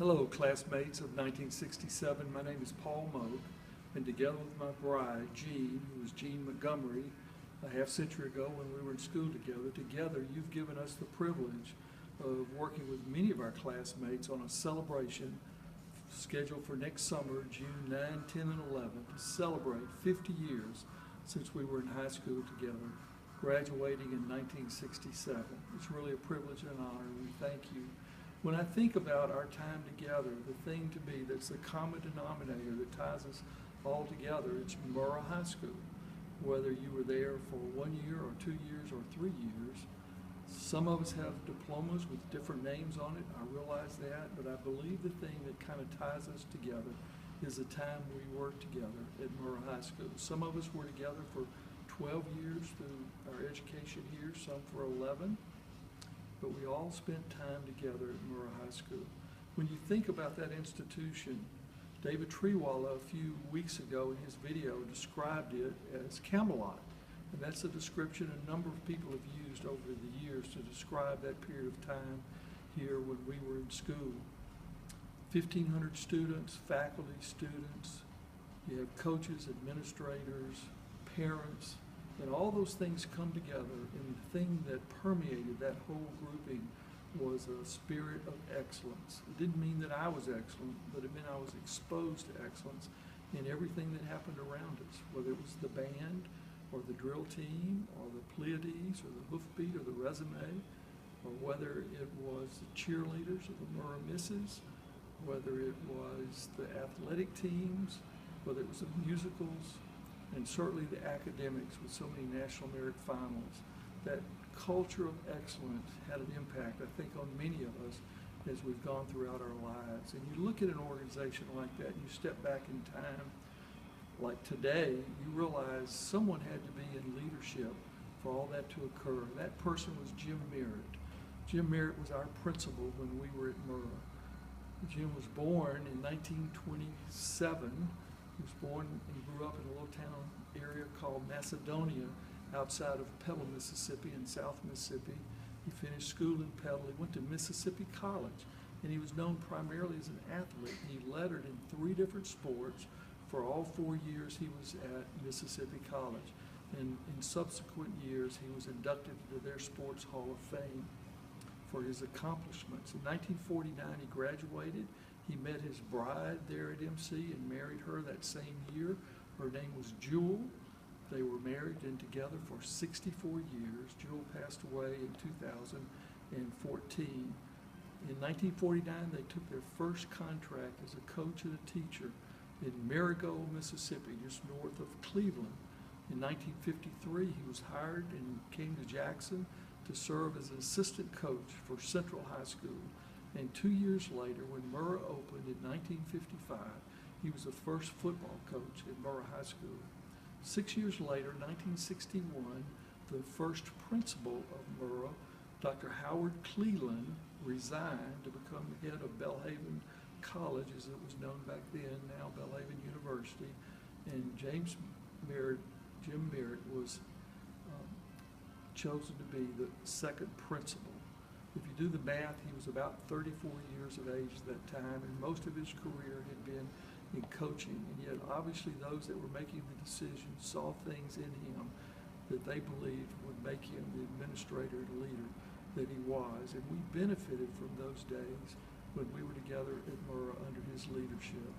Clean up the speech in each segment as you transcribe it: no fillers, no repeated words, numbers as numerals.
Hello, classmates of 1967. My name is Paul Moak, and together with my bride, Jean, who was Jean Montgomery, a half-century ago when we were in school together, you've given us the privilege of working with many of our classmates on a celebration scheduled for next summer, June 9, 10, and 11, to celebrate 50 years since we were in high school together, graduating in 1967. It's really a privilege and an honor, and we thank you. When I think about our time together, the thing to me that's the common denominator that ties us all together, it's Murrah High School. Whether you were there for 1 year or 2 years or 3 years, some of us have diplomas with different names on it. I realize that, but I believe the thing that kind of ties us together is the time we worked together at Murrah High School. Some of us were together for 12 years through our education here, some for 11. But we all spent time together at Murrah High School. When you think about that institution, David Treewalla a few weeks ago in his video described it as Camelot. And that's a description a number of people have used over the years to describe that period of time here when we were in school. 1,500 students, faculty, students, you have coaches, administrators, parents, and all those things come together, and the thing that permeated that whole grouping was a spirit of excellence. It didn't mean that I was excellent, but it meant I was exposed to excellence in everything that happened around us, whether it was the band, or the drill team, or the Pleiades, or the hoofbeat, or the resume, or whether it was the cheerleaders, or the Murrah Misses, whether it was the athletic teams, whether it was the musicals, and certainly the academics with so many National Merit Finals. That culture of excellence had an impact, I think, on many of us as we've gone throughout our lives. And you look at an organization like that, and you step back in time, like today, you realize someone had to be in leadership for all that to occur. That person was Jim Merritt. Jim Merritt was our principal when we were at Murrah. Jim was born in 1927. He was born and grew up in a little town area called Macedonia outside of Petal, Mississippi, in South Mississippi. He finished school in Petal. He went to Mississippi College, and he was known primarily as an athlete. He lettered in 3 different sports. For all 4 years he was at Mississippi College, and in subsequent years he was inducted into their Sports Hall of Fame for his accomplishments. In 1949 he graduated. He met his bride there at MC and married her that same year. Her name was Jewel. They were married and together for 64 years. Jewel passed away in 2014. In 1949, they took their first contract as a coach and a teacher in Marigold, Mississippi, just north of Cleveland. In 1953, he was hired and came to Jackson to serve as an assistant coach for Central High School. And 2 years later, when Murrah opened in 1955, he was the first football coach at Murrah High School. 6 years later, 1961, the first principal of Murrah, Dr. Howard Cleland, resigned to become the head of Belhaven College, as it was known back then, now Belhaven University. And Jim Merritt was chosen to be the second principal. If you do the math, he was about 34 years of age at that time, and most of his career had been in coaching. And yet, obviously, those that were making the decisions saw things in him that they believed would make him the administrator and leader that he was. And we benefited from those days when we were together at Murrah under his leadership.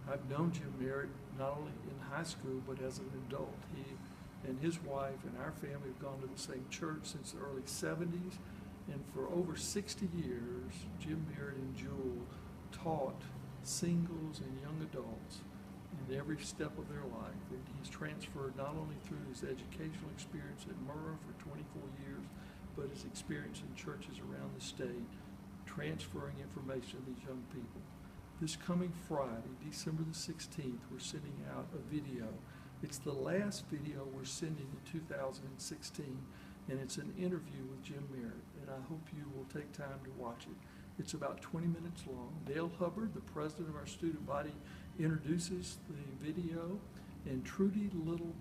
I've known Jim Merritt not only in high school, but as an adult. He and his wife and our family have gone to the same church since the early 70s. And for over 60 years, Jim Merritt and Jewel taught singles and young adults in every step of their life. And he's transferred not only through his educational experience at Murrah for 24 years, but his experience in churches around the state, transferring information to these young people. This coming Friday, December the 16th, we're sending out a video. It's the last video we're sending in 2016, and it's an interview with Jim Merritt, and I hope you will take time to watch it. It's about 20 minutes long. Dale Hubbard, the president of our student body, introduces the video, and Trudy Little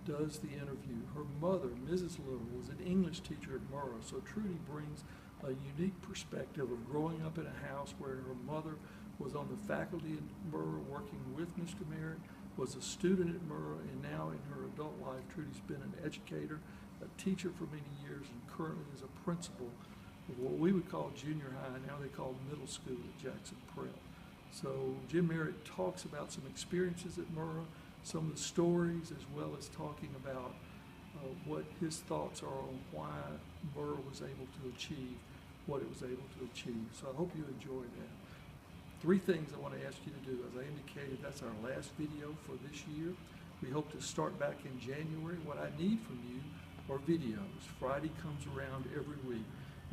does the interview. Her mother, Mrs. Little, was an English teacher at Murrah, so Trudy brings a unique perspective of growing up in a house where her mother was on the faculty at Murrah working with Mr. Merritt, was a student at Murrah, and now in her adult life, Trudy's been an educator, a teacher for many years, and currently is a principal of what we would call junior high, now they call middle school at Jackson Prep. So Jim Merritt talks about some experiences at Murrah, some of the stories, as well as talking about what his thoughts are on why Murrah was able to achieve what it was able to achieve. So I hope you enjoy that. 3 things I want to ask you to do. As I indicated, that's our last video for this year. We hope to start back in January. What I need from you are videos. Friday comes around every week.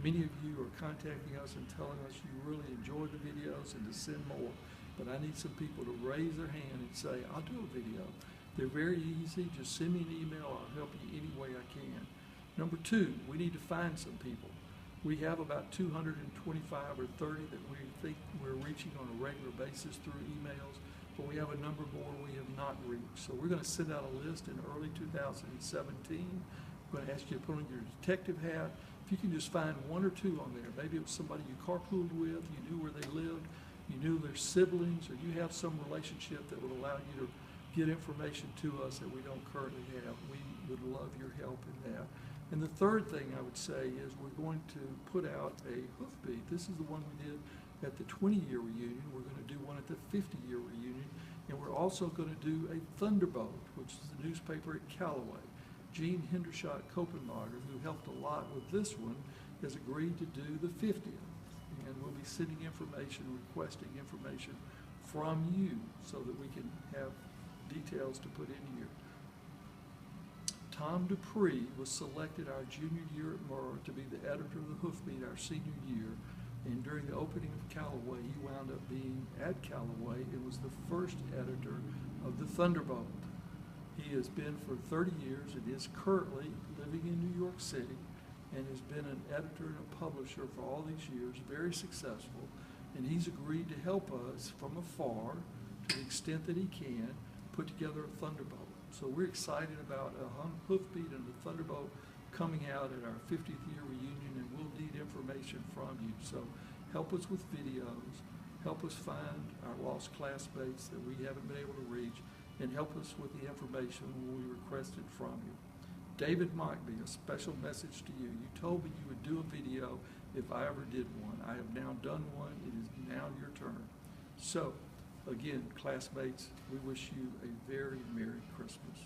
Many of you are contacting us and telling us you really enjoy the videos and to send more. But I need some people to raise their hand and say, I'll do a video. They're very easy. Just send me an email. I'll help you any way I can. Number 2, we need to find some people. We have about 225 or 30 that we think we're reaching on a regular basis through emails, but we have a number more we have not reached. So we're going to send out a list in early 2017. We're going to ask you to put on your detective hat. If you can just find 1 or 2 on there, maybe it was somebody you carpooled with, you knew where they lived, you knew their siblings, or you have some relationship that would allow you to get information to us that we don't currently have. We would love your help in that. And the third thing I would say is we're going to put out a hoofbeat. This is the one we did at the 20-year reunion. We're going to do one at the 50-year reunion. And we're also going to do a Thunderbolt, which is the newspaper at Callaway. Gene Hendershot Copenhagen, who helped a lot with this one, has agreed to do the 50th. And we'll be sending information, requesting information from you so that we can have details to put in here. Tom Dupree was selected our junior year at Murrah to be the editor of the Hoofbeat our senior year. And during the opening of Callaway, he wound up being at Callaway and was the first editor of the Thunderbolt. He has been for 30 years and is currently living in New York City and has been an editor and a publisher for all these years, very successful. And he's agreed to help us from afar, to the extent that he can, put together a Thunderbolt. So we're excited about a Hoofbeat and a Thunderbolt coming out at our 50th year reunion, and we'll need information from you. So help us with videos, help us find our lost classmates that we haven't been able to reach, and help us with the information we requested from you. David Mockby, a special message to you. You told me you would do a video if I ever did one. I have now done one. It is now your turn. So, again, classmates, we wish you a very Merry Christmas.